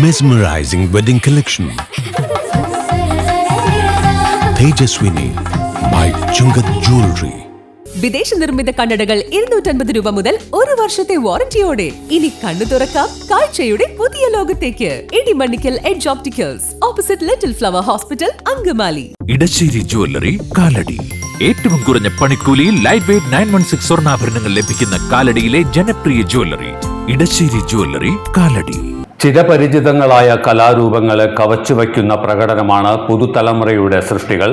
Mesmerizing wedding collection. Tejaswini by Chungat Jewelry. വിദേശ നിർമ്മിത കണ്ണടകൾ 250 രൂപ മുതൽ 1 വർഷത്തെ വാറന്റിയോടെ ഇനി കണ്ണു തുറക്കാം കാഴ്ചയുടെ പുതിയ ലോകത്തേക്ക്. Idimannickal Edge Opticals opposite Little Flower Hospital, Angamaly. Edassery jewellery, Kalady. ഏറ്റവും കുറഞ്ഞ പണിക്കൂലിയിൽ ലൈറ്റ് വെയ്റ്റ് 916 സ്വർണ്ണാഭരണങ്ങൾ ലഭിക്കുന്ന കാലടിയിലെ ജനപ്രിയ ജ്വല്ലറി ഇടശ്ശേരി ജ്വല്ലറി, കാലടി. ചിരപരിചിതങ്ങളായ കലാരൂപങ്ങളെ കവച്ചുവയ്ക്കുന്ന പ്രകടനമാണ് പുതുതലമുറയുടെ സൃഷ്ടികൾ.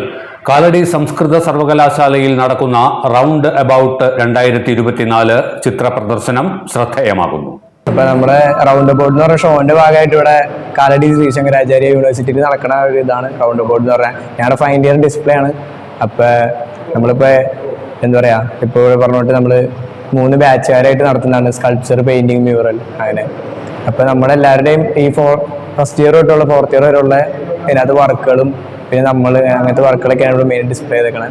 കാലടി സംസ്കൃത സർവകലാശാലയിൽ നടക്കുന്ന റൗണ്ട് അബൌട്ട് 2024 ചിത്ര പ്രദർശനം ശ്രദ്ധേയമാകുന്നു. അപ്പൊ നമ്മുടെ റൗണ്ട് അബൌട്ട് എന്ന് പറഞ്ഞ ഷോന്റെ ഭാഗമായിട്ട് ഇവിടെ കാലടി ശ്രീശങ്കരാചാര്യ യൂണിവേഴ്സിറ്റിയിൽ നടക്കുന്ന ഒരു ഇതാണ് റൗണ്ട് അബൌട്ട് എന്ന് പറഞ്ഞാൽ. ഞങ്ങളുടെ ഫൈനൽ ഇയർ ഡിസ്പ്ലേ ആണ്. അപ്പൊ നമ്മളിപ്പോ എന്താ പറയാ, ഇപ്പൊ ഇവിടെ പറഞ്ഞോട്ട് നമ്മള് 3 ബാച്ചുകാരായിട്ട് നടത്തുന്നതാണ് സ്കൾപ്ചർ, പെയിന്റിങ്, മ്യൂറൽ, അങ്ങനെ. അപ്പൊ നമ്മളെല്ലാവരുടെയും ഈ ഫസ്റ്റ് ഇയർ തൊട്ടുള്ള 4th ഇയർ വരെയുള്ള ഇതിനകത്ത് വർക്കുകളും പിന്നെ നമ്മൾ അങ്ങനത്തെ വർക്കുകളൊക്കെയാണ് ഇവിടെ മെയിൻ ഡിസ്പ്ലേ ചെയ്തേക്കണേ.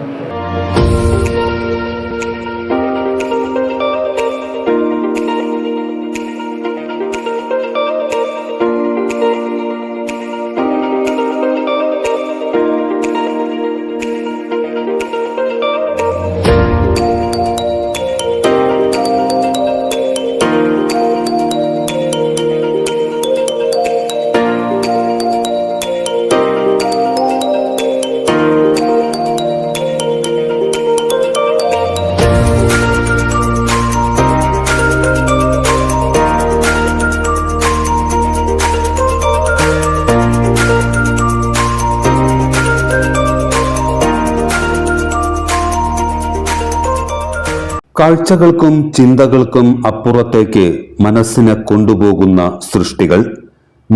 കാഴ്ചകൾക്കും ചിന്തകൾക്കും അപ്പുറത്തേക്ക് മനസ്സിനെ കൊണ്ടുപോകുന്ന സൃഷ്ടികൾ,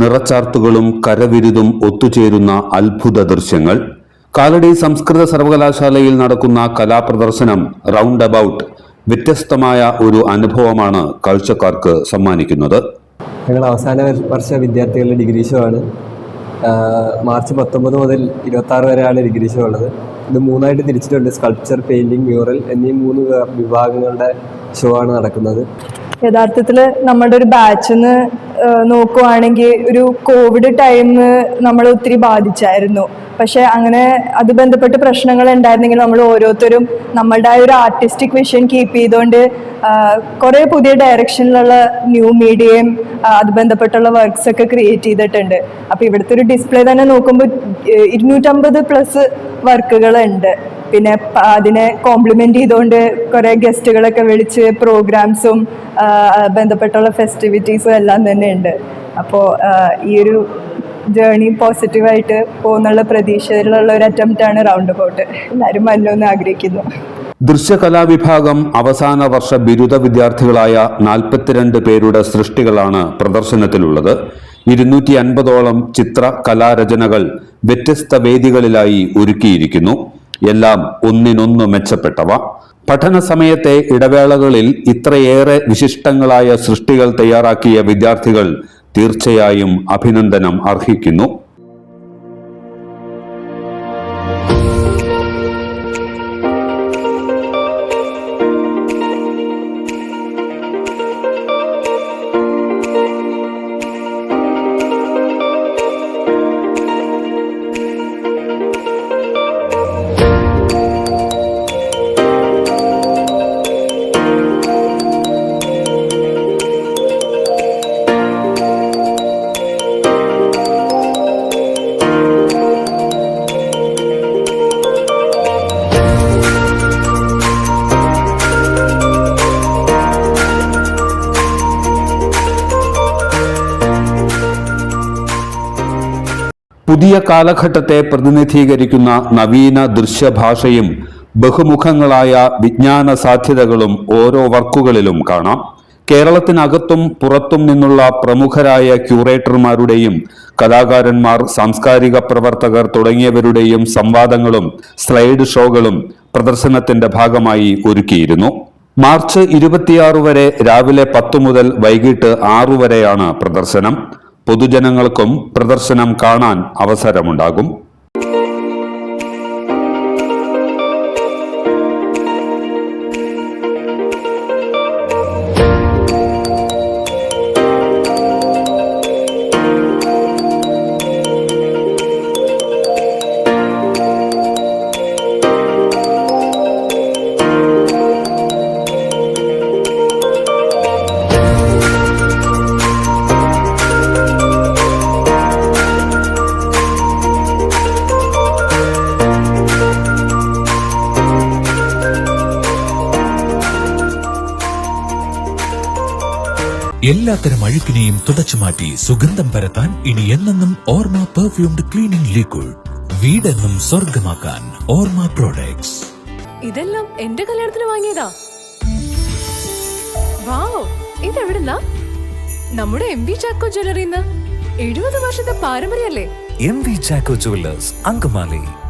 നിറച്ചാർത്തുകളും കരവിരുതും ഒത്തുചേരുന്ന അത്ഭുത ദൃശ്യങ്ങൾ. കാലടി സംസ്കൃത സർവകലാശാലയിൽ നടക്കുന്ന കലാപ്രദർശനം റൗണ്ട് അബൌട്ട് വ്യത്യസ്തമായ ഒരു അനുഭവമാണ് കാഴ്ചക്കാർക്ക് സമ്മാനിക്കുന്നത്. ഞങ്ങൾ അവസാന വർഷ വിദ്യാർത്ഥികളുടെ ഡിഗ്രി ഷോ ആണ്. മാർച്ച് 19 മുതൽ 26 വരെയാണ് ഡിഗ്രി ഷോ ഉള്ളത്. ഇത് 3ആയിട്ട് തിരിച്ചിട്ടുണ്ട്. സ്കൾപ്ചർ, പെയിന്റിംഗ്, മ്യൂറൽ എന്നീ 3 വിഭാഗങ്ങളുടെ ഷോ ആണ് നടക്കുന്നത്. യഥാർത്ഥത്തിൽ നമ്മുടെ ഒരു ബാച്ചിന്ന് നോക്കുവാണെങ്കിൽ ഒരു കോവിഡ് ടൈം നമ്മൾ ഒത്തിരി ബാധിച്ചായിരുന്നു. പക്ഷെ അങ്ങനെ അത് ബന്ധപ്പെട്ട് പ്രശ്നങ്ങൾ ഉണ്ടായിരുന്നെങ്കിൽ നമ്മൾ ഓരോരുത്തരും നമ്മളുടെ ഒരു ആർട്ടിസ്റ്റിക് വിഷൻ കീപ്പ് ചെയ്തുകൊണ്ട് കുറേ പുതിയ ഡയറക്ഷനിലുള്ള ന്യൂ മീഡിയയും അത് ബന്ധപ്പെട്ടുള്ള വർക്ക്സ് ഒക്കെ ക്രിയേറ്റ് ചെയ്തിട്ടുണ്ട്. അപ്പോൾ ഇവിടുത്തെ ഒരു ഡിസ്പ്ലേ തന്നെ നോക്കുമ്പോൾ 250+ വർക്കുകളുണ്ട്. പിന്നെ അതിനെ കോംപ്ലിമെന്റ് ചെയ്തുകൊണ്ട് കുറേ ഗസ്റ്റുകളൊക്കെ വിളിച്ച് പ്രോഗ്രാംസും ബന്ധപ്പെട്ടുള്ള ഫെസ്റ്റിവിറ്റീസും എല്ലാം തന്നെ ഉണ്ട്. അപ്പോൾ ഈ ഒരു ജേർണി പോസിറ്റീവായിട്ട് പോകുന്നുള്ള പ്രതീക്ഷയിലുള്ള ഒരു അറ്റംപ്റ്റാണ് റൗണ്ട് അബൌട്ട്. എല്ലാവരും വരണമെന്ന് ആഗ്രഹിക്കുന്നു. ദൃശ്യകലാവിഭാഗം അവസാന വർഷ ബിരുദ വിദ്യാർത്ഥികളായ 42 പേരുടെ സൃഷ്ടികളാണ് പ്രദർശനത്തിലുള്ളത്. 250ഓളം ചിത്ര കലാരചനകൾ വ്യത്യസ്ത വേദികളിലായി ഒരുക്കിയിരിക്കുന്നു. എല്ലാം ഒന്നിനൊന്നു മെച്ചപ്പെട്ടവ. പഠന സമയത്തെ ഇടവേളകളിൽ ഇത്രയേറെ വിശിഷ്ടങ്ങളായ സൃഷ്ടികൾ തയ്യാറാക്കിയ വിദ്യാർത്ഥികൾ തീർച്ചയായും അഭിനന്ദനം അർഹിക്കുന്നു. പുതിയ കാലഘട്ടത്തെ പ്രതിനിധീകരിക്കുന്ന നവീന ദൃശ്യഭാഷയും ബഹുമുഖങ്ങളായ വിജ്ഞാന സാധ്യതകളും ഓരോ വർക്കുകളിലും കാണാം. കേരളത്തിനകത്തും പുറത്തും നിന്നുള്ള പ്രമുഖരായ ക്യൂറേറ്റർമാരുടെയും കലാകാരന്മാർ, സാംസ്കാരിക പ്രവർത്തകർ തുടങ്ങിയവരുടെയും സംവാദങ്ങളും സ്ലൈഡ് ഷോകളും പ്രദർശനത്തിന്റെ ഭാഗമായി ഒരുക്കിയിരുന്നു. മാർച്ച് 26 വരെ രാവിലെ 10 മുതൽ വൈകിട്ട് 6 വരെയാണ് പ്രദർശനം. പൊതുജനങ്ങൾക്കും പ്രദർശനം കാണാൻ അവസരമുണ്ടാകും. എല്ലാത്തരം അഴുക്കിനെയും തുടച്ചുമാറ്റി സുഗന്ധം പരത്താൻ ഇനി എന്നെന്നും ഓർമ്മ പെർഫ്യൂംഡ് ക്ലീനിംഗ് ലിക്വിഡ്. വീടെന്നും സ്വർഗമാക്കാൻ ഓർമ്മ പ്രോഡക്ട്സ്. ഇതെല്ലാം എന്റെ കല്യാണത്തിന് വാങ്ങിയതാ. വാവ്, ഇതെവിടുന്നാ? നമ്മുടെ MV ചാക്കോ ജ്വല്ലറിന്ന്. 70 വർഷത്തെ പാരമ്പര്യല്ലേ? MV Chacko jewellers, Angamaly.